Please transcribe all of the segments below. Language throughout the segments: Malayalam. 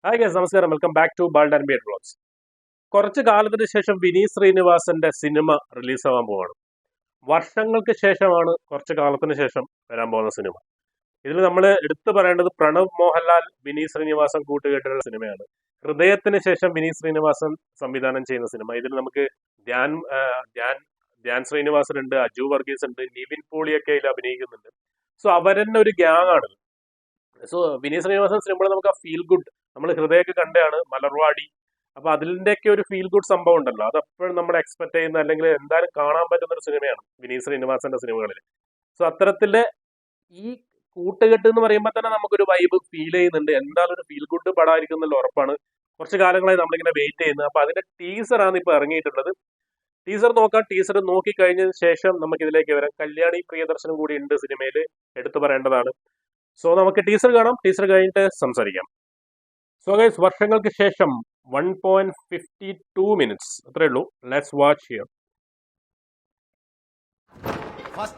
ഹായ് ഗൈസ്, നമസ്കാരം. Welcome back to bald and beard vlogs. കുറച്ച് കാലത്തിന് ശേഷം വിനീത് ശ്രീനിവാസന്റെ സിനിമ റിലീസാവാൻ പോവാണ്. വർഷങ്ങൾക്ക് ശേഷമാണ് കുറച്ച് കാലത്തിന് ശേഷം വരാൻ പോകുന്ന സിനിമ. ഇതിൽ നമ്മൾ എടുത്തു പറയേണ്ടത് പ്രണവ് മോഹൻലാൽ വിനീത് ശ്രീനിവാസൻ കൂട്ടുകെട്ടുള്ള സിനിമയാണ്. ഹൃദയത്തിന് ശേഷം വിനീത് ശ്രീനിവാസൻ സംവിധാനം ചെയ്യുന്ന സിനിമ. ഇതിൽ നമുക്ക് ധ്യാൻ ധ്യാൻ ധ്യാൻ ശ്രീനിവാസൻ ഉണ്ട്, അജു വർഗീസ് ഉണ്ട്, നിവിൻ പോളിയൊക്കെ ഇതിൽ അഭിനയിക്കുന്നുണ്ട്. സോ അവരെന്നെ ഒരു ഗ്യാങ് ആണ്. സോ വിനീത് ശ്രീനിവാസൻ സിനിമ നമുക്ക് ആ ഫീൽ ഗുഡ്, നമ്മൾ ഹൃദയമൊക്കെ കണ്ടാണ് മലർവാടി. അപ്പൊ അതിന്റെയൊക്കെ ഒരു ഫീൽ ഗുഡ് സംഭവം ഉണ്ടല്ലോ, അത് എപ്പോഴും നമ്മൾ എക്സ്പെക്ട് ചെയ്യുന്ന അല്ലെങ്കിൽ എന്തായാലും കാണാൻ പറ്റുന്ന ഒരു സിനിമയാണ് വിനീത് ശ്രീനിവാസന്റെ സിനിമകളിൽ. സോ അത്തരത്തിലെ ഈ കൂട്ടുകെട്ട് എന്ന് പറയുമ്പോൾ തന്നെ നമുക്കൊരു വൈബ് ഫീൽ ചെയ്യുന്നുണ്ട്. എന്തായാലും ഒരു ഫീൽ ഗുഡ് പടമായിരിക്കും എന്നുള്ള ഉറപ്പാണ്. കുറച്ച് കാലങ്ങളായി നമ്മളിങ്ങനെ വെയിറ്റ് ചെയ്യുന്നത്. അപ്പൊ അതിന്റെ ടീസറാണ് ഇപ്പൊ ഇറങ്ങിയിട്ടുള്ളത്. ടീസർ നോക്കാം. ടീസർ നോക്കി കഴിഞ്ഞതിന് ശേഷം നമുക്ക് ഇതിലേക്ക് വരാം. കല്യാണി പ്രിയദർശനും കൂടി ഉണ്ട് സിനിമയിൽ, എടുത്തു പറയേണ്ടതാണ്. സോ നമുക്ക് ടീസർ കാണാം. ടീസർ കഴിഞ്ഞിട്ട് സംസാരിക്കാം. സോ ഗൈസ്, വർഷങ്ങൾക്ക് ശേഷം 1.52 മിനിറ്റ്സ് അത്രേ ഉള്ളൂ. Let's watch here.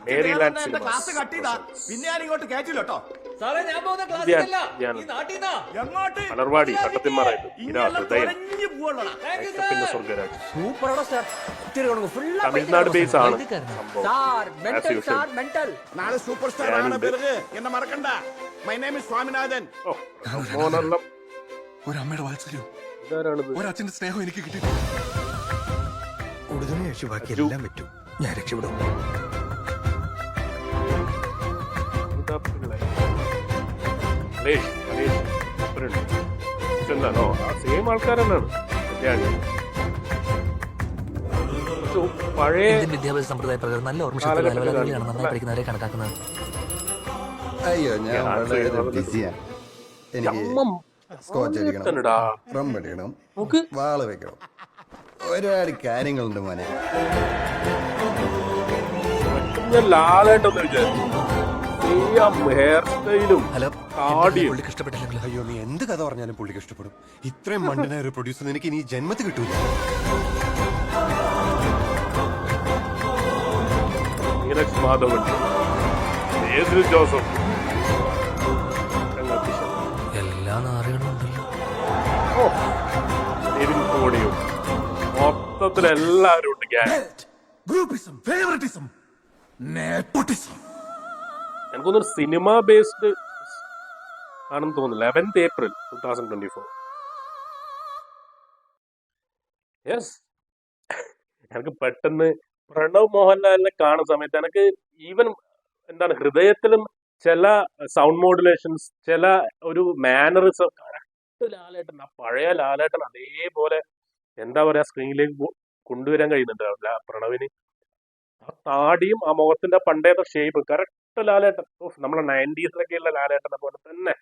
Maryland class cut ചെയ്താ പിന്നെ ഞാൻ ഇങ്ങോട്ട് കയറ്റില്ലോ. മലർവാടി കട്ടത്തിന്മാരായിട്ട് പിന്നെ സ്വർഗരാജ്. തമിഴ്നാട് ബേസ് ആണ് നാളെ സൂപ്പർ സ്റ്റാർ ആണ് പിറക് എന്നെ മറക്കണ്ട. My name is Swaminathan. ഒരമ്മയുടെ വാത്സല്യം, ഒരച്ഛന്റെ സ്നേഹം എനിക്ക് കിട്ടി. കൂടുതലും കഴിച്ചു ബാക്കി എല്ലാം പറ്റും. ഞാൻ രക്ഷപ്പെടും. സെയിം ആൾക്കാർ തന്നെയാണ്. പഴയ വിദ്യാഭ്യാസ സമ്പ്രദായ പ്രകാരം നല്ല ഓർമ്മശക്തി നന്നായി പഠിക്കുന്നവരെ കണക്കാക്കുന്നത്. അയ്യോ, ഞാൻ വളരെ ബിസിയാണ്. എനിക്ക് സ്കോച്ച് അടിക്കണം, റം അടിക്കണം, വാള് വെക്കണം, ഒരുപാട് കാര്യങ്ങളുണ്ട് മോനെ. ലാലേട്ടൊന്ന് വിചാരിച്ചു ഹെയർ സ്റ്റൈലും താടിയും. ഇഷ്ടപ്പെട്ടില്ലെങ്കിൽ അയ്യോ, നീ എന്ത് കഥ പറഞ്ഞാലും പുള്ളിക്ക് ഇഷ്ടപ്പെടും. ഇത്രയും മണ്ടനായ ഒരു പ്രൊഡ്യൂസർ എനിക്ക് ഇനി ജന്മത്തിൽ കിട്ടൂല. നീരജ് മാധവൻ, ബേസിൽ ജോസഫ്, എല്ലാ നാറുകളുണ്ടല്ലോ. നിവിൻ പോളിയും, മൊത്തത്തിൽ എല്ലാവരും ഉണ്ട്. Groupism, favouritism, nepotism. എനിക്കൊന്നൊരു സിനിമ ബേസ്ഡ് ആണെന്ന് തോന്നുന്നു. 11th April 2024. യെസ്, എനിക്ക് പെട്ടെന്ന് പ്രണവ് മോഹൻലാലിനെ കാണുന്ന സമയത്ത് എനിക്ക് ഈവൻ എന്താണ് ഹൃദയത്തിലും ചില സൗണ്ട് മോഡുലേഷൻസ്, ചില ഒരു മാനറിസം കറക്റ്റ് ലാലേട്ടൻ, ആ പഴയ ലാലേട്ടൻ അതേപോലെ എന്താ പറയാ സ്ക്രീനിലേക്ക് കൊണ്ടുവരാൻ കഴിയുന്നുണ്ട് പ്രണവിന്. ആ താടിയും ആ മുഖത്തിന്റെ പണ്ടേത്തെ ഷേപ്പ് കറക്റ്റ് ലാലേട്ടൻ. നമ്മളെ 90s ഉള്ള ലാലേട്ടനെ പോലെ തന്നെ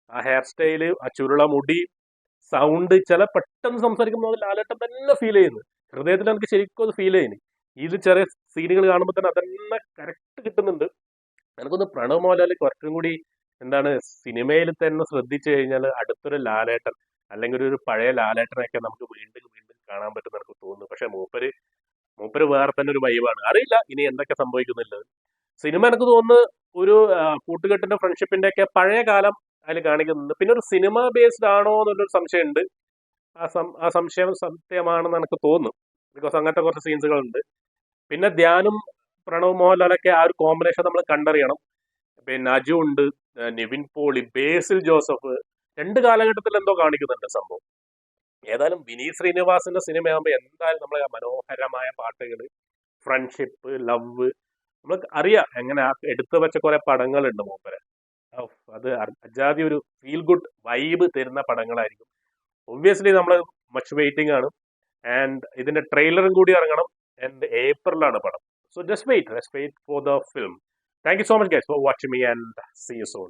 ആ ഹെയർ സ്റ്റൈല്, ആ ചുരുള മുടി, സൗണ്ട്, ചില പെട്ടെന്ന് സംസാരിക്കുമ്പോൾ ലാലേട്ടൻ തന്നെ ഫീൽ ചെയ്യുന്നു. ഹൃദയത്തിൽ എനിക്ക് ശരിക്കും അത് ഫീൽ ചെയ്യുന്നു. ഇതിൽ ചെറിയ സീനുകൾ കാണുമ്പോൾ തന്നെ അതന്നെ കറക്റ്റ് കിട്ടുന്നുണ്ട്. എനിക്കൊന്ന് പ്രണവ് മോഹൻലാൽ കുറച്ചും കൂടി എന്താണ് സിനിമയിൽ തന്നെ ശ്രദ്ധിച്ചു കഴിഞ്ഞാൽ അടുത്തൊരു ലാലേട്ടൻ അല്ലെങ്കിൽ ഒരു പഴയ ലാലേട്ടനൊക്കെ നമുക്ക് വീണ്ടും വീണ്ടും കാണാൻ പറ്റുമെന്ന് എനിക്ക് തോന്നുന്നു. പക്ഷെ മൂപ്പര് വേറെ തന്നെ ഒരു വൈബാണ്. അറിയില്ല ഇനി എന്തൊക്കെ സംഭവിക്കുന്നില്ല. സിനിമ എനിക്ക് തോന്നുന്നു ഒരു കൂട്ടുകെട്ടിന്റെ ഫ്രണ്ട്ഷിപ്പിന്റെ ഒക്കെ പഴയ കാലം അതിൽ കാണിക്കുന്നുണ്ട്. പിന്നെ ഒരു സിനിമ ബേസ്ഡ് ആണോ എന്നുള്ളൊരു സംശയമുണ്ട്. ആ സംശയം സത്യമാണെന്ന് എനിക്ക് തോന്നുന്നു. ബിക്കോസ് അങ്ങനത്തെ കുറച്ച് സീൻസുകളുണ്ട്. പിന്നെ ധ്യാനും പ്രണവ് മോഹൻലാലൊക്കെ ആ ഒരു കോമ്പിനേഷൻ നമ്മൾ കണ്ടറിയണം. പിന്നെ അജു ഉണ്ട്, നിവിൻ പോളി, ബേസിൽ ജോസഫ്, രണ്ട് കാലഘട്ടത്തിൽ എന്തോ കാണിക്കുന്നുണ്ട് സംഭവം. ഏതായാലും വിനീത് ശ്രീനിവാസന്റെ സിനിമയാകുമ്പോൾ എന്തായാലും നമ്മളെ മനോഹരമായ പാട്ടുകൾ, ഫ്രണ്ട്ഷിപ്പ്, ലവ്, നമുക്ക് അറിയാം എങ്ങനെ എടുത്തു വെച്ച കുറെ പടങ്ങളുണ്ട് മൂപ്പരെ. അത് അജാതി ഒരു ഫീൽ ഗുഡ് വൈബ് തരുന്ന പടങ്ങളായിരിക്കും. ഒബ്വിയസ്ലി നമ്മൾ മച്ച് വെയിറ്റിംഗ് ആണ്. ആൻഡ് ഇതിന്റെ ട്രെയിലറും കൂടി ഇറങ്ങണം. ആൻഡ് ഏപ്രിലാണ് പടം. So just wait for the film. Thank you so much guys for watching me and see you soon.